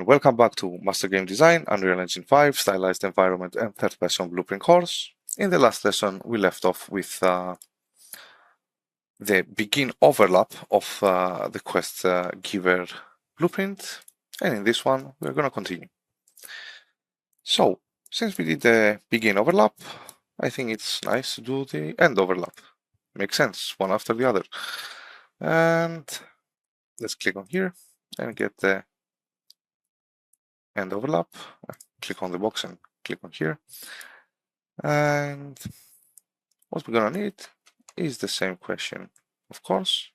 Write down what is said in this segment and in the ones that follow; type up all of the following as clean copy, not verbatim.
and welcome back to Master Game Design, Unreal Engine 5, Stylized Environment and Third-Person Blueprint course. In the last lesson, we left off with the begin overlap of the quest giver blueprint, and in this one, we're going to continue. So, since we did the begin overlap, I think it's nice to do the end overlap. Makes sense, one after the other. And let's click on here and get the end overlap. Click on the box and click on here. And what we're gonna need is the same question, of course.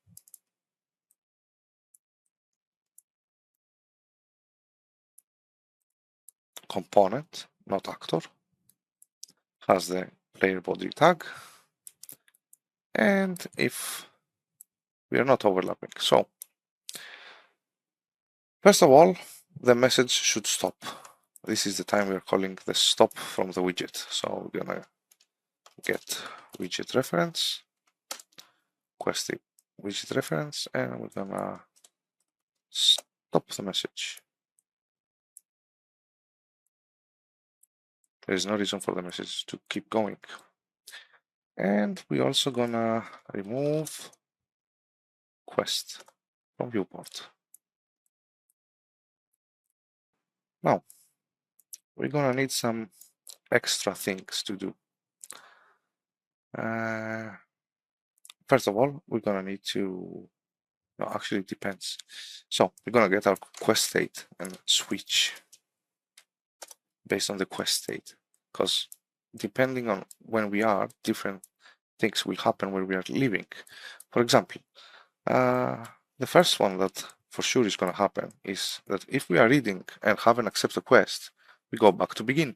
Component, not actor, has the player body tag, and if we are not overlapping. So, first of all, the message should stop. This is the time we are calling the stop from the widget. So we're gonna get widget reference, quest widget reference, and we're gonna stop the message. There is no reason for the message to keep going. And we're also gonna remove quest from viewport. Now, we're gonna need some extra things to do. First of all, we're gonna need to, no, actually it depends. So we're gonna get our quest state and switch based on the quest state, because depending on when we are, different things will happen when we are leaving. For example, the first one that for sure is going to happen is that if we are reading and haven't accepted a quest, we go back to begin.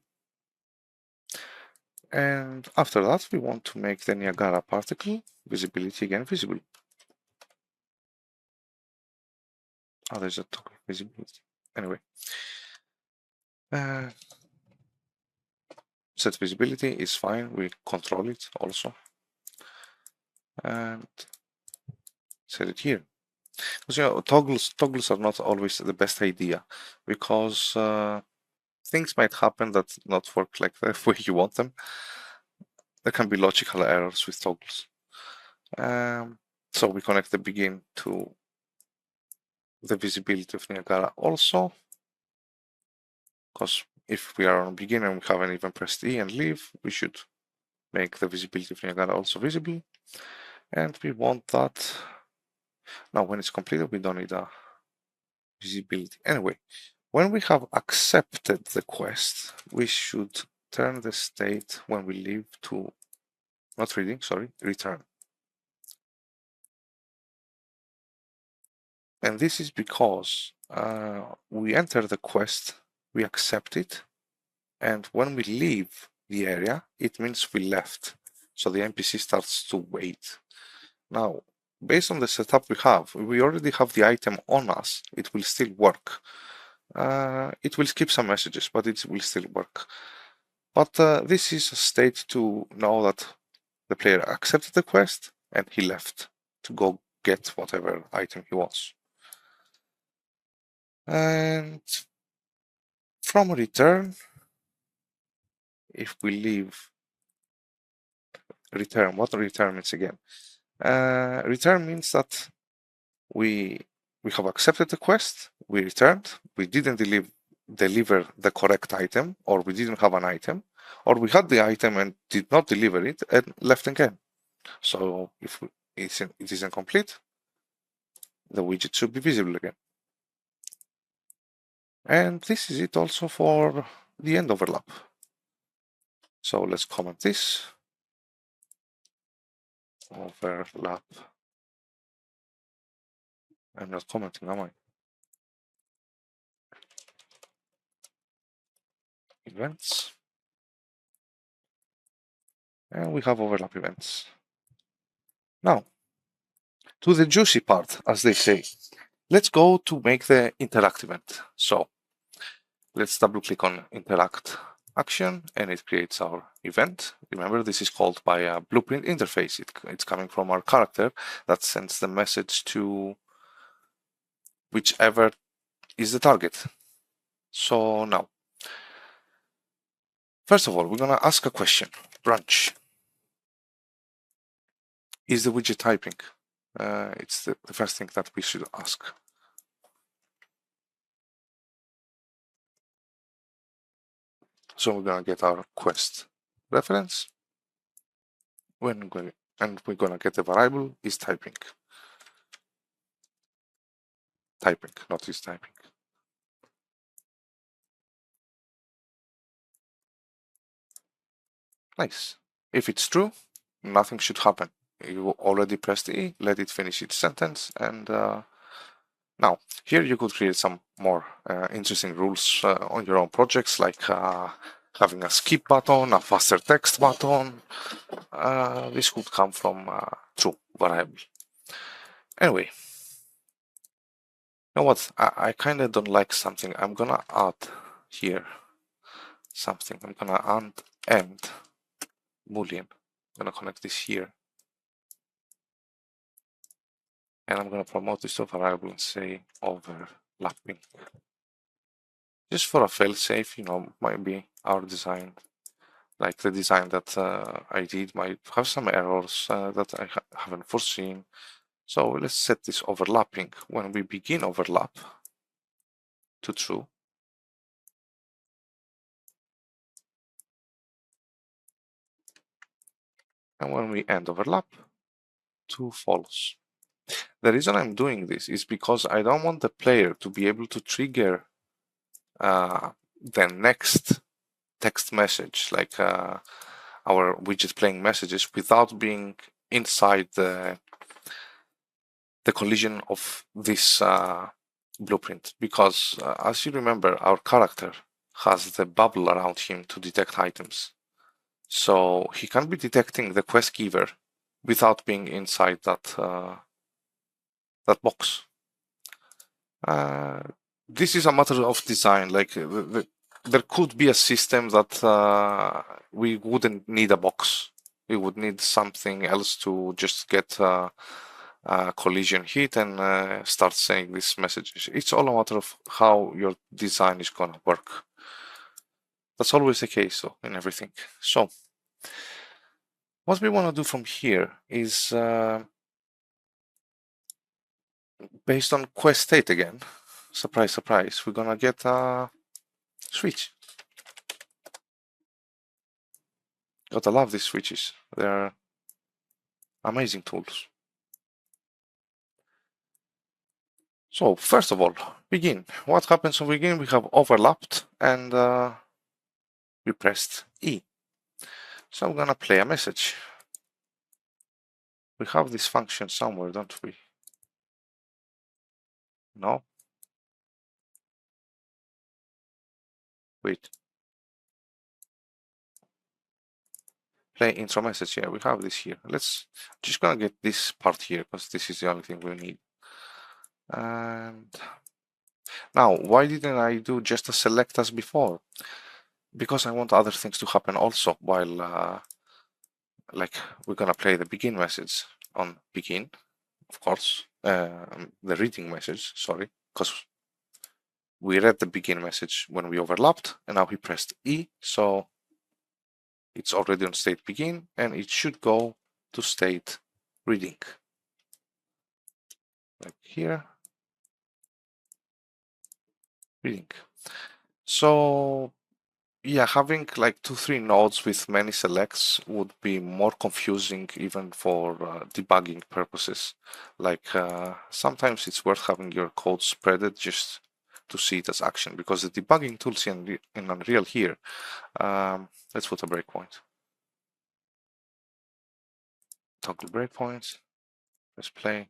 And after that, we want to make the Niagara particle visibility again visible. Oh, there's a toggle visibility. Anyway, set visibility is fine. We control it also. And set it here. Because, you know, toggles are not always the best idea, because things might happen that not work like the way you want them. There can be logical errors with toggles. So we connect the begin to the visibility of Niagara also, because if we are on begin and we haven't even pressed E and leave, we should make the visibility of Niagara also visible. And we want that. Now, when it's completed, we don't need a visibility. Anyway, when we have accepted the quest, we should turn the state when we leave to, not reading, sorry, return. And this is because we enter the quest, we accept it, and when we leave the area, it means we left. So the NPC starts to wait. Now, based on the setup we already have the item on us, it will still work. It will skip some messages, but it will still work. But this is a state to know that the player accepted the quest and he left to go get whatever item he wants. And from return, if we leave return, what return means again? Return means that we have accepted the quest, we returned, we didn't deliver the correct item, or we didn't have an item, or we had the item and did not deliver it and left again. So if it isn't complete, the widget should be visible again. And this is it also for the end overlap. So let's comment this. Overlap. I'm not commenting, am I? Events. And we have overlap events. Now, to the juicy part, as they say. Let's go to make the interact event. So let's double click on interact action and it creates our event. Remember, this is called by a blueprint interface. It's coming from our character that sends the message to whichever is the target. So now, first of all, we're gonna ask a question. Branch. Is the widget typing? It's the first thing that we should ask. So we're gonna get our quest reference. And we're gonna get the variable is typing. Typing, not is typing. Nice. If it's true, nothing should happen. You already pressed E, let it finish its sentence, and now here you could create some more interesting rules on your own projects, like having a skip button, a faster text button. This could come from true variable. Anyway, you know what? I kind of don't like something. I'm gonna add here something. I'm gonna add end boolean. I'm gonna connect this here, and I'm gonna promote this to a variable and say overlapping. Just for a fail-safe, might be our design, like the design that I did might have some errors that I haven't foreseen. So let's set this overlapping when we begin overlap to true. And when we end overlap to false. The reason I'm doing this is because I don't want the player to be able to trigger the next text message, like our widget playing messages, without being inside the collision of this blueprint. Because as you remember, our character has the bubble around him to detect items. So he can't be detecting the quest giver without being inside that box. This is a matter of design. Like there could be a system that we wouldn't need a box. We would need something else to just get a collision hit and start saying these messages. It's all a matter of how your design is gonna work. That's always the case, though, in everything. So what we want to do from here is based on quest state again. Surprise, surprise. We're gonna get a switch. Gotta love these switches. They're amazing tools. So first of all, begin. What happens when we begin? We have overlapped and we pressed E. So I'm gonna play a message. We have this function somewhere, don't we? No? Wait. Play intro message. Yeah, we have this here. Let's just gonna get this part here because this is the only thing we need. And now, why didn't I do just a select as before? Because I want other things to happen also while like we're gonna play the begin message on begin, of course, the reading message, sorry, because we read the begin message when we overlapped and now we pressed E, so it's already on state begin and it should go to state reading. Like here, reading. So yeah, having like 2-3 nodes with many selects would be more confusing even for debugging purposes. Like sometimes it's worth having your code spreaded just to see it as action, because the debugging tools in Unreal here, let's put a breakpoint. Toggle breakpoints, let's play.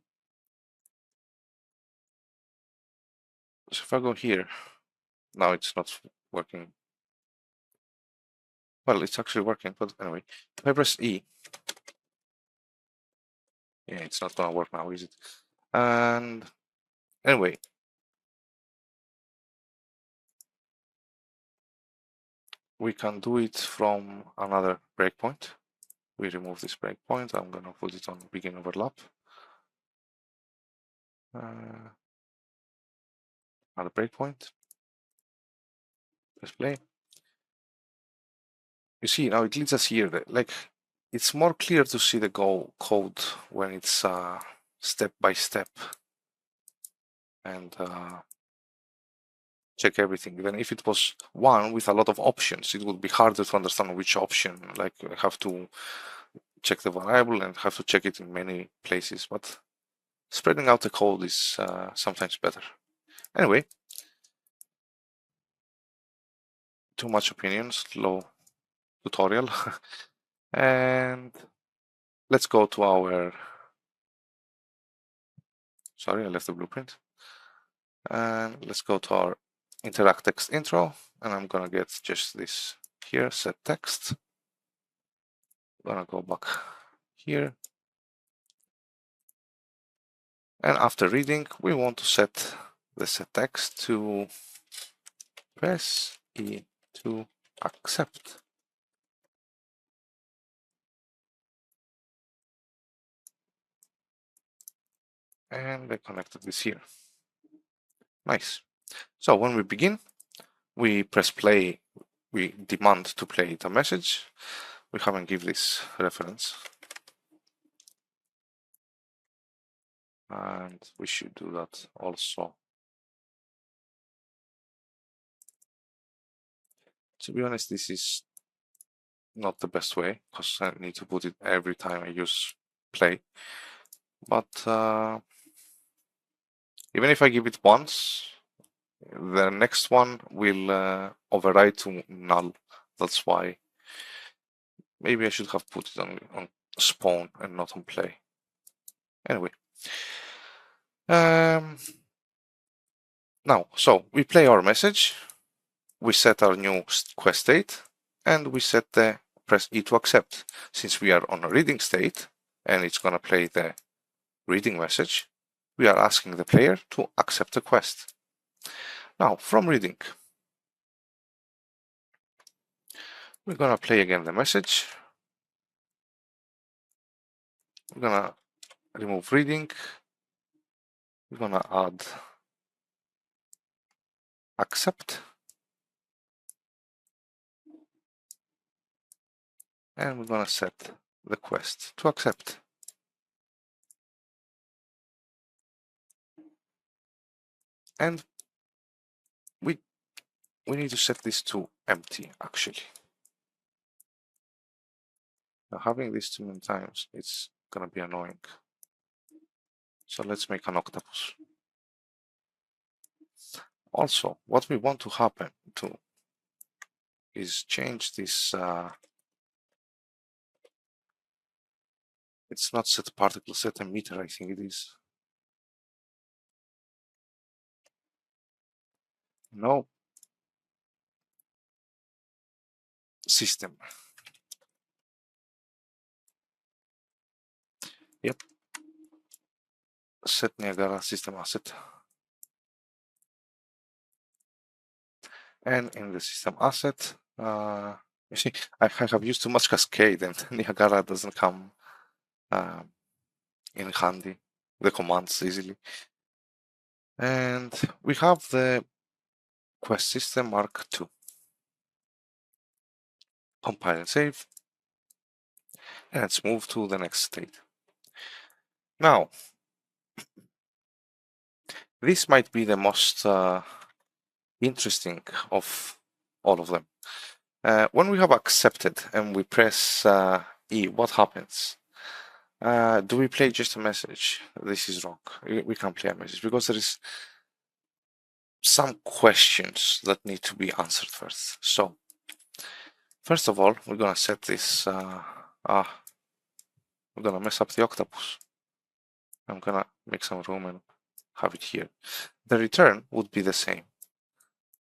So if I go here, now it's not working. Well, it's actually working, but anyway, if I press E, yeah, it's not gonna work now, is it? And anyway, we can do it from another breakpoint. We remove this breakpoint. I'm gonna put it on begin overlap. Another breakpoint. Press play. You see, now it leads us here. Like, it's more clear to see the code when it's step by step and check everything. Even if it was one with a lot of options, it would be harder to understand which option. Like, I have to check the variable and have to check it in many places. But spreading out the code is sometimes better. Anyway, too much opinions, slow tutorial. And let's go to our, sorry, I left the blueprint. And let's go to our interact text intro, and I'm gonna get just this here, set text. I'm gonna go back here. And after reading, we want to set the set text to press E to accept. And I connected this here. Nice. So when we begin, we press play, we demand to play the message. We haven't given this reference. And we should do that also. To be honest, this is not the best way because I need to put it every time I use play. But even if I give it once, the next one will override to null. That's why maybe I should have put it on spawn and not on play. Anyway. Now, so we play our message, we set our new quest state, and we set the press E to accept. Since we are on a reading state, and it's gonna play the reading message, we are asking the player to accept the quest. Now, from reading, we're gonna play again the message. We're gonna remove reading. We're gonna add accept. And we're gonna set the quest to accept. And we need to set this to empty, actually. Now, having this too many times, it's gonna be annoying. So let's make an octopus. Also, what we want to happen to is change this. It's not set particle, set emitter, I think it is. No. System. Yep. Set Niagara system asset. And in the system asset, you see, I have used too much Cascade and Niagara doesn't come in handy, the commands easily. And we have the quest system Mark II. Compile and save. And let's move to the next state. Now, this might be the most interesting of all of them. When we have accepted and we press E, what happens? Do we play just a message? This is wrong. We can't play a message because there is some questions that need to be answered first. So, first of all, we're gonna set this. We're gonna mess up the octopus. I'm gonna make some room and have it here. The return would be the same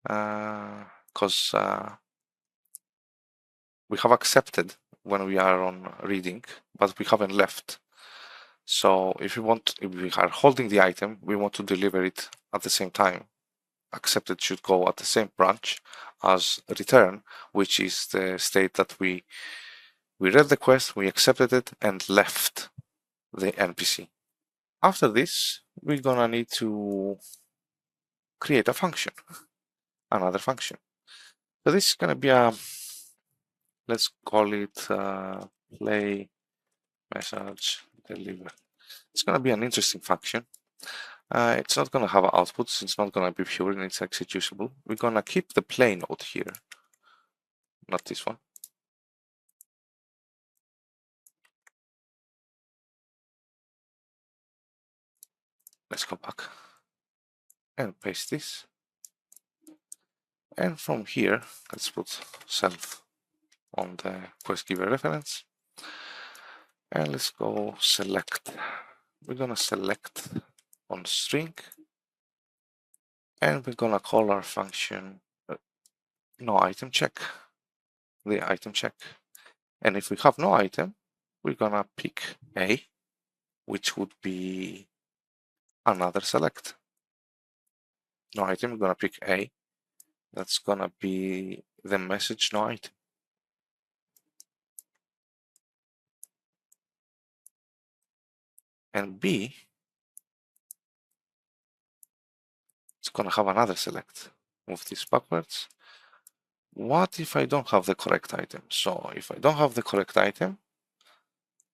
because we have accepted when we are on reading, but we haven't left. So if we are holding the item, we want to deliver it at the same time. Accepted should go at the same branch as return, which is the state that we read the quest, we accepted it, and left the NPC. After this, we're gonna need to create a function, another function. So this is going to be a, let's call it play message deliver. It's going to be an interesting function. It's not going to have outputs. It's not going to be pure and it's executable. We're going to keep the play node here, not this one. Let's go back and paste this. And from here, let's put self on the quest giver reference. And let's go select. We're going to select on string. And we're going to call our function no item check. The item check. And if we have no item, we're going to pick A, which would be another select. No item, we're going to pick A. That's going to be the message no item. And B, it's going to have another select. Move this backwards. What if I don't have the correct item? So if I don't have the correct item,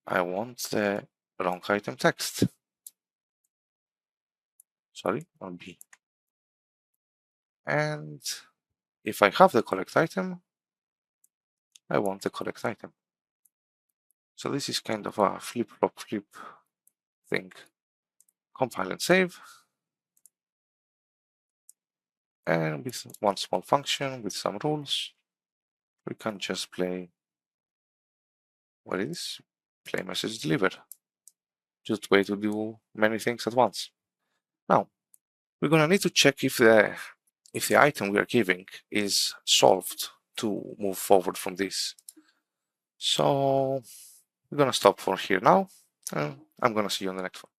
I want the wrong item text. Sorry, on B. And if I have the correct item, I want the correct item. So this is kind of a flip-flop flip thing. Compile and save. And with one small function, with some rules, we can just play, what is? Play message deliver. Just way to do many things at once. Now, we're gonna need to check if the item we are giving is solved to move forward from this. So we're gonna stop for here now, and I'm gonna see you on the next one.